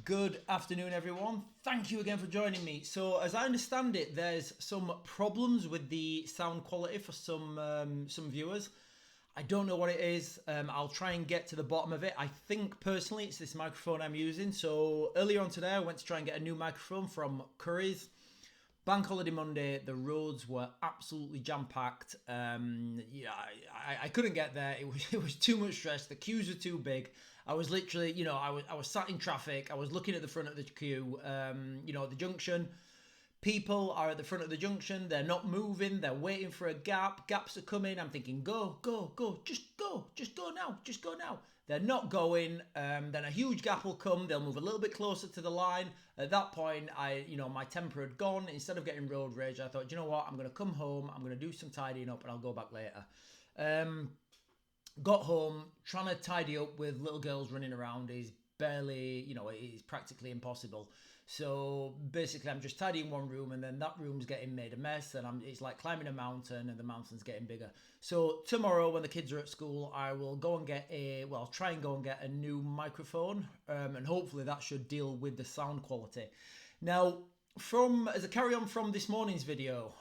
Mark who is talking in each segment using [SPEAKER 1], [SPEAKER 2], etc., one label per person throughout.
[SPEAKER 1] Good afternoon, everyone. Thank you again for joining me. So, as I understand it, there's some problems with the sound quality for some viewers. I don't know what it is. I'll try and get to the bottom of it. I think personally it's this microphone I'm using. So earlier on today, I went to try and get a new microphone from Curry's. Bank holiday Monday, the roads were absolutely jam-packed. I couldn't get there. It was too much stress. The queues were too big. I was literally, I was sat in traffic. I was looking at the front of the queue, at the junction. People are at the front of the junction. They're not moving. They're waiting for a gap. Gaps are coming. I'm thinking, go, just go now. They're not going. Then a huge gap will come. They'll move a little bit closer to the line. At that point, my temper had gone. Instead of getting road rage, I thought, you know what? I'm going to come home. I'm going to do some tidying up and I'll go back later. Got home, trying to tidy up with little girls running around is barely, it's practically impossible. So basically I'm just tidying one room and then that room's getting made a mess and it's like climbing a mountain and the mountain's getting bigger. So tomorrow when the kids are at school, I will go and try and go and get a new microphone and hopefully that should deal with the sound quality. Now, as a carry on from this morning's video,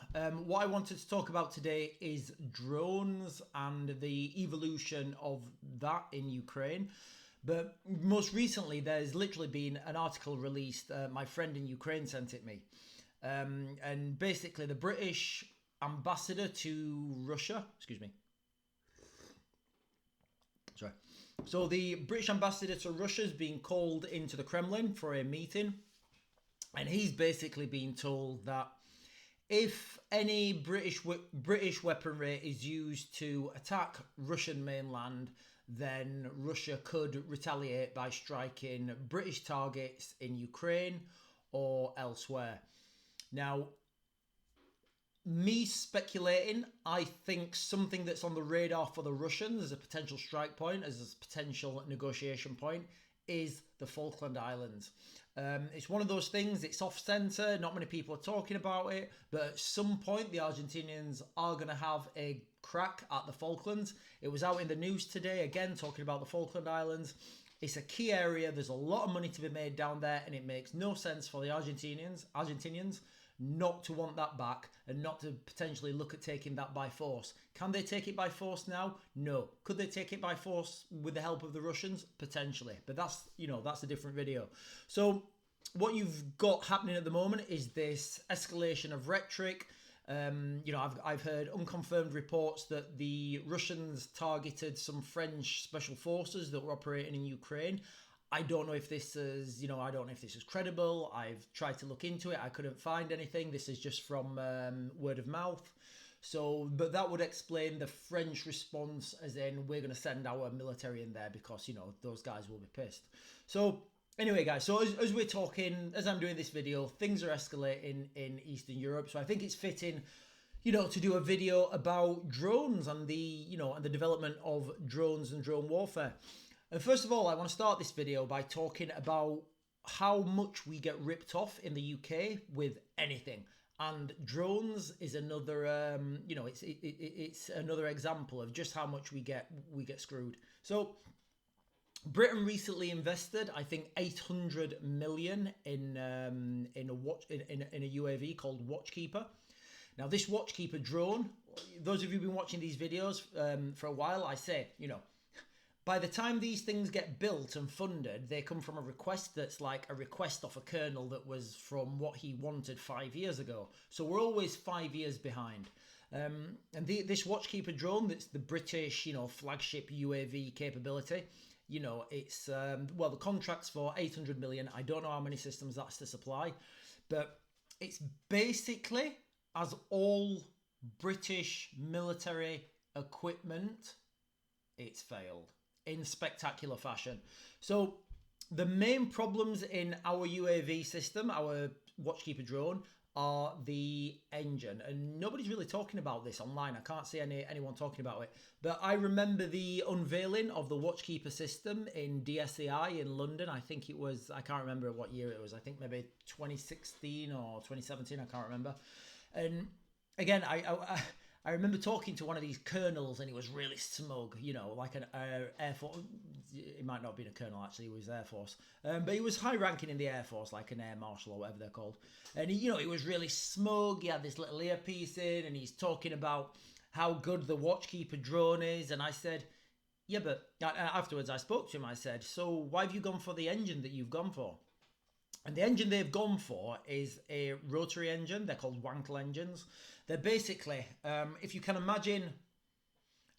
[SPEAKER 1] what I wanted to talk about today is drones and the evolution of that in Ukraine. But most recently, there's literally been an article released. My friend in Ukraine sent it me. And basically, the British ambassador to Russia, So the British ambassador to Russia is being called into the Kremlin for a meeting. And he's basically been told that if any British weaponry is used to attack Russian mainland, then Russia could retaliate by striking British targets in Ukraine or elsewhere. Now, me speculating, I think something that's on the radar for the Russians as a potential strike point, as a potential negotiation point, is the Falkland Islands. It's one of those things, it's off-center, not many people are talking about it, but at some point the Argentinians are going to have a crack at the Falklands. It was out in the news today, again, talking about the Falkland Islands. It's a key area, there's a lot of money to be made down there, and it makes no sense for the Argentinians not to want that back and not to potentially look at taking that by force. Can they take it by force now? No. Could they take it by force with the help of the Russians? Potentially. But that's a different video. So what you've got happening at the moment is this escalation of rhetoric. I've heard unconfirmed reports that the Russians targeted some French special forces that were operating in Ukraine. I don't know if this is, credible. I've tried to look into it. I couldn't find anything. This is just from word of mouth. So, but that would explain the French response as in we're going to send our military in there because, those guys will be pissed. So anyway, guys, so as we're talking, as I'm doing this video, things are escalating in Eastern Europe. So I think it's fitting, to do a video about drones and the development of drones and drone warfare. And first of all, I want to start this video by talking about how much we get ripped off in the UK with anything. And drones is another, it's another example of just how much we get screwed. So Britain recently invested, I think, 800 million in a UAV called Watchkeeper. Now, this Watchkeeper drone, those of you who've been watching these videos for a while, I say, by the time these things get built and funded, they come from a request that's like a request off a colonel that was from what he wanted 5 years ago. So we're always 5 years behind. And this Watchkeeper drone, that's the British, flagship UAV capability, it's, the contract's for 800 million. I don't know how many systems that's to supply, but it's basically, as all British military equipment, it's failed in spectacular fashion. So the main problems in our UAV system, our Watchkeeper drone, are the engine. And nobody's really talking about this online. I can't see anyone talking about it. But I remember the unveiling of the Watchkeeper system in DSEI in London. I think it was, I can't remember what year it was. I think maybe 2016 or 2017. I can't remember. And again, I remember talking to one of these colonels, and he was really smug, you know, like an Air Force. He might not have been a colonel, actually, he was Air Force. But he was high ranking in the Air Force, like an Air Marshal or whatever they're called. And he, you know, he was really smug. He had this little earpiece in, and he's talking about how good the Watchkeeper drone is. And I said, yeah, but afterwards I spoke to him. I said, so why have you gone for the engine that you've gone for? And the engine they've gone for is a rotary engine. They're called Wankel engines. They're basically, if you can imagine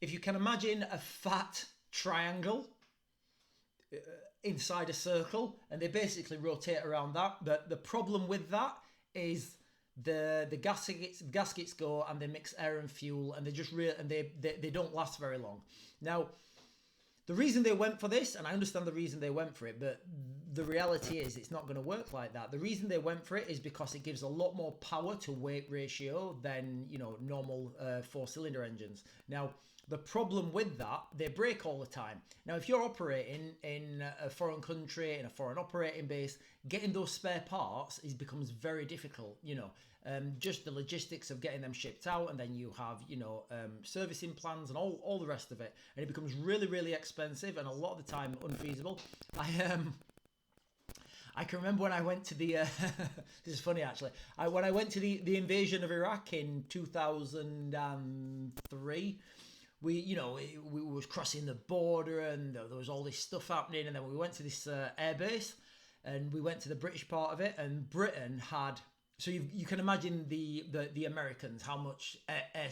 [SPEAKER 1] a fat triangle inside a circle, and they basically rotate around that. But the problem with that is the gaskets go, and they mix air and fuel, and they don't last very long. Now, the reason they went for this, and I understand the reason they went for it, but the reality is it's not going to work like that. The reason they went for it is because it gives a lot more power to weight ratio than, you know, normal 4-cylinder engines. Now, the problem with that, they break all the time. Now, if you're operating in a foreign country, in a foreign operating base, getting those spare parts becomes very difficult, you know. Just the logistics of getting them shipped out, and then you have, you know, servicing plans and all the rest of it, and it becomes really, really expensive, and a lot of the time unfeasible. I can remember when I went to the this is funny actually. When I went to the invasion of Iraq in 2003, we was crossing the border, and there was all this stuff happening, and then we went to this air base, and we went to the British part of it, and Britain had. So you can imagine the Americans, how much air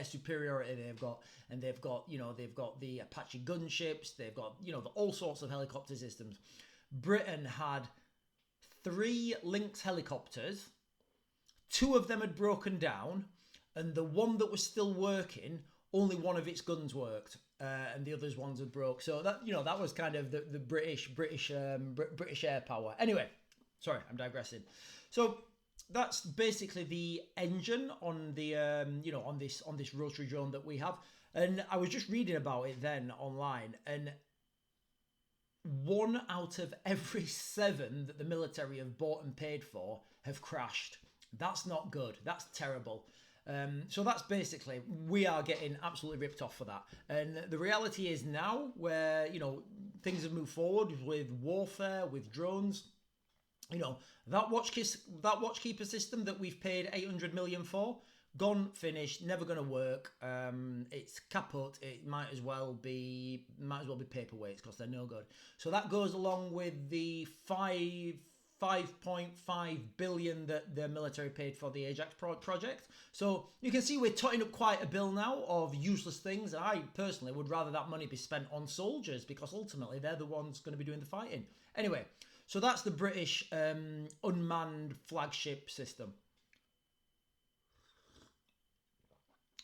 [SPEAKER 1] superiority they've got, and they've got the Apache gunships, they've got, you know, all sorts of helicopter systems. Britain had 3 Lynx helicopters, 2 of them had broken down, and the one that was still working, only one of its guns worked, and the others ones had broke. So that, you know, that was kind of the British air power. Anyway, sorry, I'm digressing. So that's basically the engine on the on this rotary drone that we have. And I was just reading about it then online, and 1 out of every 7 that the military have bought and paid for have crashed. That's not good. That's terrible. So that's basically, we are getting absolutely ripped off for that. And the reality is now, where, you know, things have moved forward with warfare, with drones, you know, that Watchkeeper system that we've paid 800 million for, gone, finished, never going to work. It's kaput. It might as well be paperweights because they're no good. So that goes along with the 5.5 billion that the military paid for the Ajax project. So you can see we're totting up quite a bill now of useless things. I personally would rather that money be spent on soldiers, because ultimately they're the ones going to be doing the fighting. Anyway, so that's the British unmanned flagship system.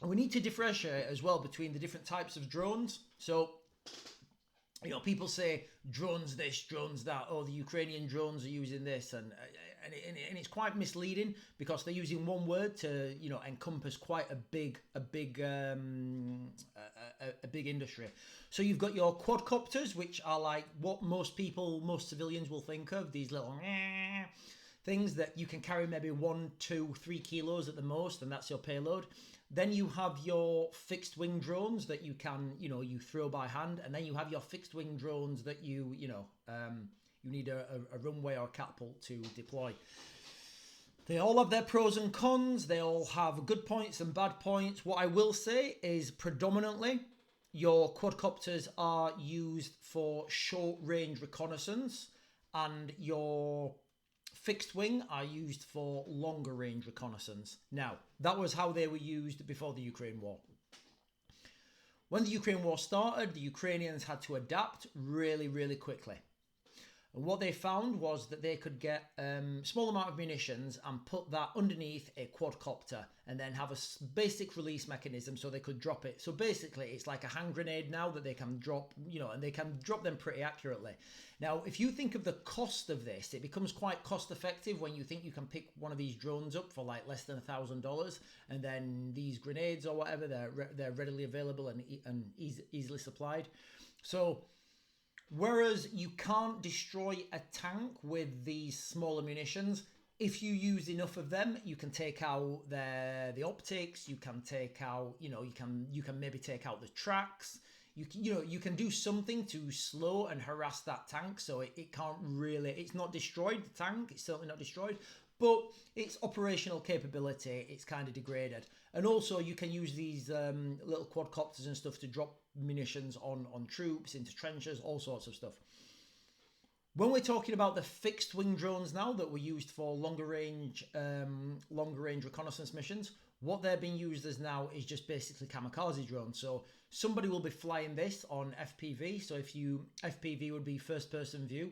[SPEAKER 1] And we need to differentiate as well between the different types of drones. So, you know, people say drones this, drones that. Oh, the Ukrainian drones are using this, and it's quite misleading, because they're using one word to, you know, encompass quite a big industry. So you've got your quadcopters, which are like what most civilians will think of, these little things that you can carry maybe 1, 2, 3 kilos at the most, and that's your payload. Then you have your fixed wing drones that you can, you know, you throw by hand, and then you have your fixed wing drones that you need a runway or a catapult to deploy. They all have their pros and cons. They all have good points and bad points. What I will say is predominantly your quadcopters are used for short range reconnaissance, and your fixed wing are used for longer range reconnaissance. Now, that was how they were used before the Ukraine war. When the Ukraine war started, the Ukrainians had to adapt really, really quickly. And what they found was that they could get a small amount of munitions and put that underneath a quadcopter, and then have a basic release mechanism so they could drop it. So basically, it's like a hand grenade now that they can drop, you know, and they can drop them pretty accurately. Now, if you think of the cost of this, it becomes quite cost effective when you think you can pick one of these drones up for like less than $1,000, and then these grenades or whatever, they're readily available and easily supplied. So, whereas you can't destroy a tank with these smaller munitions, if you use enough of them, you can take out the optics. You can take out, you can maybe take out the tracks. You can do something to slow and harass that tank, so it can't really. It's not destroyed, the tank. It's certainly not destroyed, but its operational capability, it's kind of degraded. And also, you can use these little quadcopters and stuff to drop munitions on troops into trenches, all sorts of stuff. When we're talking about the fixed wing drones now that were used for longer range reconnaissance missions, what they're being used as now is just basically kamikaze drones. So somebody will be flying this on FPV. So FPV would be first person view.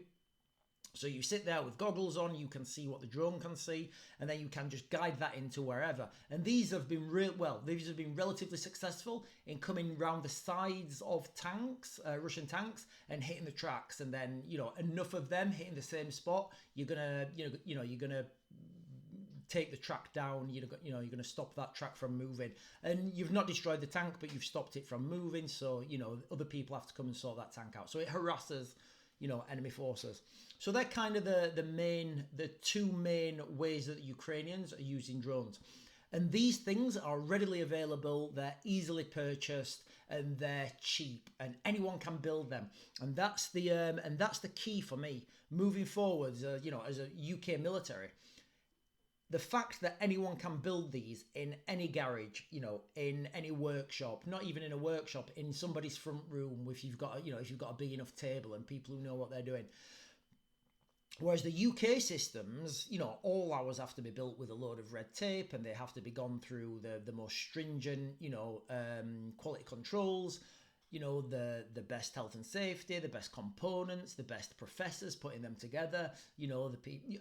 [SPEAKER 1] So you sit there with goggles on, you can see what the drone can see, and then you can just guide that into wherever. And these have been relatively successful in coming round the sides of tanks, Russian tanks, and hitting the tracks. And then enough of them hitting the same spot, you're gonna take the track down. You're gonna stop that track from moving, and you've not destroyed the tank, but you've stopped it from moving. So other people have to come and sort that tank out. So it harasses enemy forces. So they're kind of the two main ways that the Ukrainians are using drones. And these things are readily available, they're easily purchased, and they're cheap, and anyone can build them. And that's the key for me moving forward, as a UK military. The fact that anyone can build these in any garage, in any workshop, not even in a workshop, in somebody's front room, if you've got a big enough table and people who know what they're doing. Whereas the UK systems, all ours have to be built with a load of red tape, and they have to be gone through the most stringent, quality controls, the best health and safety, the best components, the best professors putting them together, the people,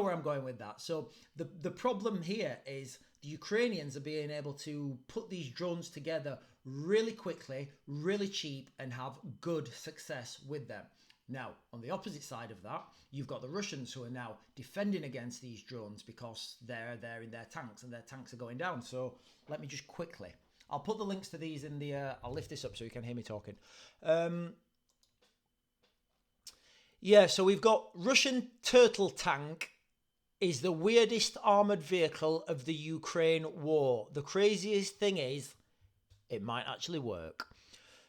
[SPEAKER 1] where I'm going with that. So the problem here is the Ukrainians are being able to put these drones together really quickly, really cheap, and have good success with them. Now, on the opposite side of that, you've got the Russians who are now defending against these drones because they're there in their tanks, and their tanks are going down. So let me just quickly, I'll put the links to these in the, I'll lift this up so you can hear me talking. So we've got Russian Turtle Tank is the weirdest armoured vehicle of the Ukraine war. The craziest thing is, it might actually work.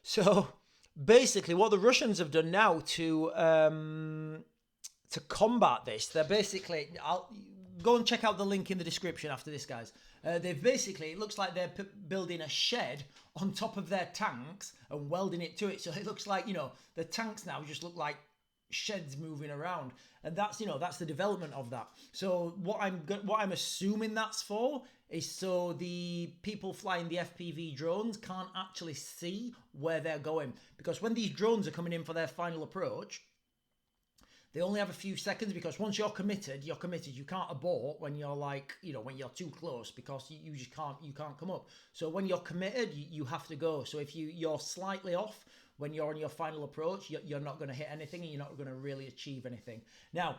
[SPEAKER 1] So basically what the Russians have done now to combat this, they're basically, I'll go and check out the link in the description after this, guys. They've basically, it looks like they're building a shed on top of their tanks and welding it to it. So it looks like, the tanks now just look like sheds moving around. And that's, that's the development of that. So what I'm assuming that's for is so the people flying the FPV drones can't actually see where they're going. Because when these drones are coming in for their final approach, they only have a few seconds, because once you're committed, you're committed. You can't abort when you're when you're too close, because you just can't come up. So when you're committed, you have to go. So if you're slightly off when you're on your final approach, you're not going to hit anything, and you're not going to really achieve anything. Now,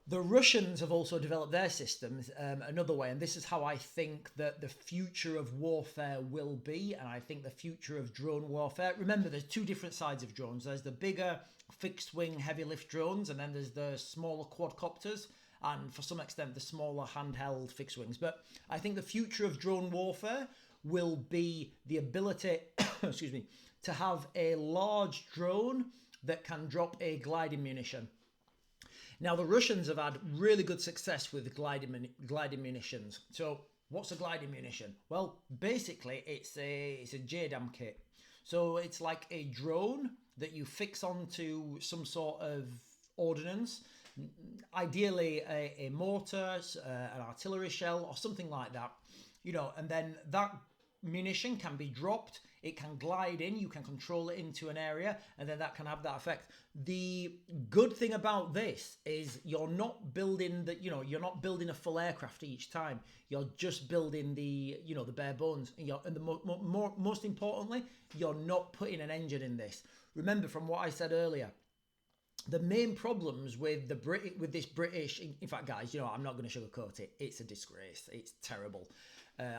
[SPEAKER 1] the Russians have also developed their systems another way, and this is how I think that the future of warfare will be, and I think the future of drone warfare. Remember, there's two different sides of drones. There's the bigger fixed-wing heavy-lift drones, and then there's the smaller quadcopters, and for some extent, the smaller handheld fixed-wings. But I think the future of drone warfare will be the ability, excuse me, to have a large drone that can drop a gliding munition. Now, the Russians have had really good success with gliding munitions. So what's a gliding munition? Well, basically, it's a JDAM kit. So it's like a drone that you fix onto some sort of ordnance, ideally a mortar, an artillery shell, or something like that. And then that munition can be dropped, it can glide in, you can control it into an area, and then that can have that effect. The good thing about this is you're not building you're not building a full aircraft each time. You're just building the bare bones, and most importantly, you're not putting an engine in this. Remember from what I said earlier, the main problems with this British, in fact, guys, I'm not going to sugarcoat it. It's a disgrace. It's terrible.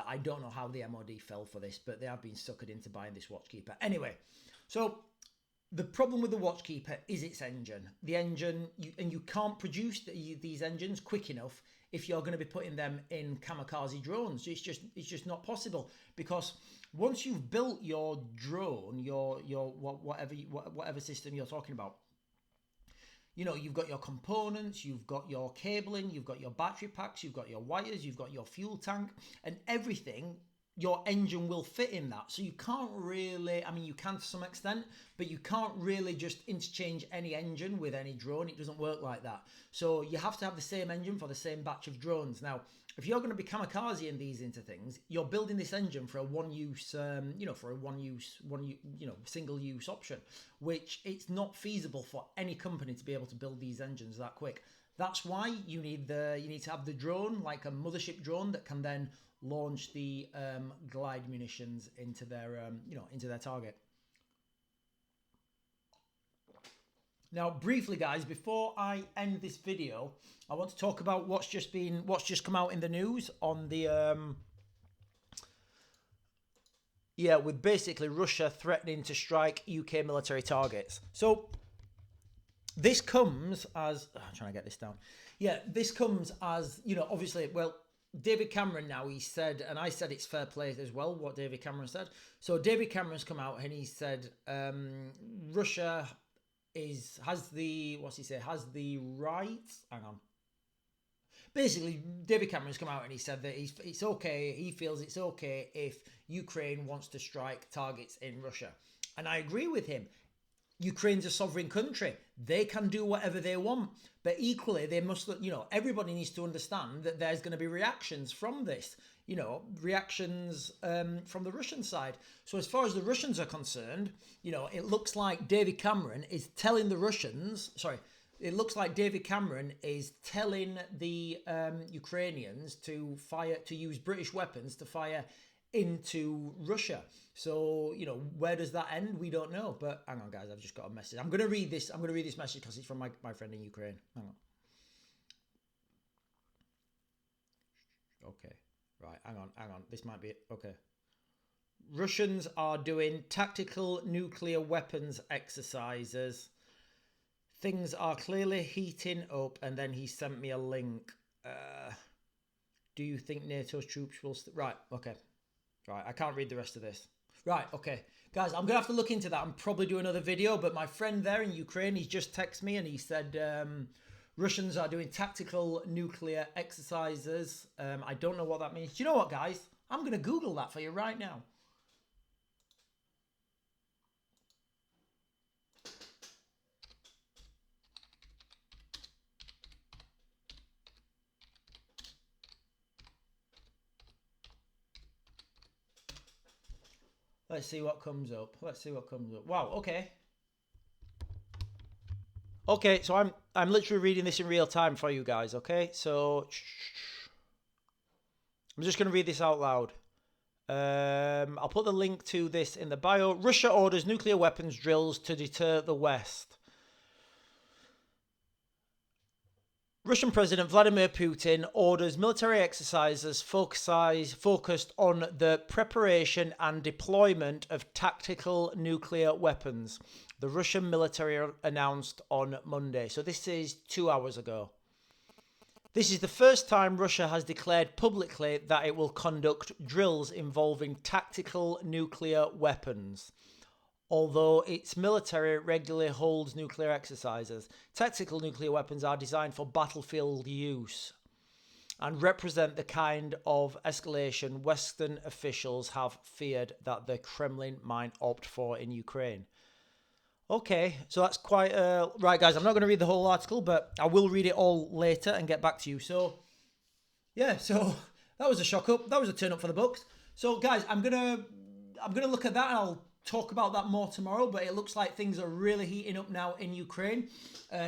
[SPEAKER 1] I don't know how the MOD fell for this, but they have been suckered into buying this Watchkeeper. Anyway, so The problem with the Watchkeeper is its engine. The engine, you can't produce these engines quick enough if you're going to be putting them in kamikaze drones. It's just not possible, because once you've built your drone, your whatever system you're talking about, you know, you've got your components, you've got your cabling, you've got your battery packs, you've got your wires, you've got your fuel tank, and everything. Your engine will fit in that. So you can't really, I mean, you can to some extent, but you can't really just interchange any engine with any drone. It doesn't work like that. So you have to have the same engine for the same batch of drones. Now, if you're going to be kamikazeing these into things, you're building this engine for a one-use, single-use option, which it's not feasible for any company to be able to build these engines that quick. That's why you need to have the drone, like a mothership drone, that can then launch the glide munitions into their into their target. Now, briefly, guys, before I end this video, I want to talk about what's just come out in the news on the with basically Russia threatening to strike UK military targets. So this comes as I'm trying to get this down. Yeah, this comes as, you know, obviously, well, David Cameron now, he said, and I said it's fair play as well, what David Cameron said. So David Cameron's come out and he said Russia has the right. Hang on. Basically, David Cameron's come out and he said that it's okay. He feels it's okay if Ukraine wants to strike targets in Russia, and I agree with him. Ukraine's a sovereign country. They can do whatever they want. But equally, they must, you know, everybody needs to understand that there's going to be reactions from this, you know, reactions from the Russian side. So as far as the Russians are concerned, you know, it looks like David Cameron is telling the Ukrainians to use British weapons to fire into Russia. So, you know, where does that end? We don't know. But hang on, guys, I've just got a message. I'm going to read this message because it's from my friend in Ukraine. Hang on. Okay. Right, hang on. This might be it. Okay. Russians are doing tactical nuclear weapons exercises. Things are clearly heating up. And then he sent me a link. Do you think NATO's troops will... Right, okay. Right, I can't read the rest of this. Right, okay. Guys, I'm going to have to look into that and probably do another video, but my friend there in Ukraine, he just texted me and he said Russians are doing tactical nuclear exercises. I don't know what that means. Do you know what, guys? I'm going to Google that for you right now. Let's see what comes up. Wow, okay. Okay, so I'm literally reading this in real time for you guys, okay? So I'm just going to read this out loud. I'll put the link to this in the bio. Russia orders nuclear weapons drills to deter the West. Russian President Vladimir Putin orders military exercises focused on the preparation and deployment of tactical nuclear weapons. The Russian military announced on Monday. So this is 2 hours ago. This is the first time Russia has declared publicly that it will conduct drills involving tactical nuclear weapons. Although its military regularly holds nuclear exercises, tactical nuclear weapons are designed for battlefield use and represent the kind of escalation Western officials have feared that the Kremlin might opt for in Ukraine. Okay, so that's quite... right, guys, I'm not going to read the whole article, but I will read it all later and get back to you. So, yeah, so that was a shock up. That was a turn up for the books. So, guys, I'm gonna look at that and I'll talk about that more tomorrow, but it looks like things are really heating up now in Ukraine.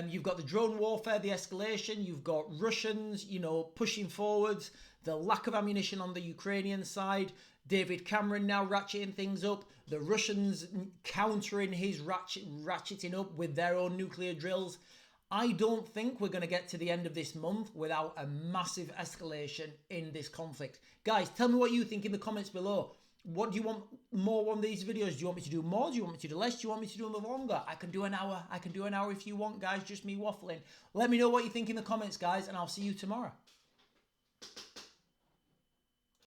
[SPEAKER 1] You've got the drone warfare, the escalation, you've got Russians, you know, pushing forwards, the lack of ammunition on the Ukrainian side, David Cameron now ratcheting things up, the Russians countering his ratcheting up with their own nuclear drills. I don't think we're going to get to the end of this month without a massive escalation in this conflict. Guys, tell me what you think in the comments below. What do you want more on these videos? Do you want me to do more? Do you want me to do less? Do you want me to do them longer? I can do an hour. I can do an hour if you want, guys. Just me waffling. Let me know what you think in the comments, guys, and I'll see you tomorrow.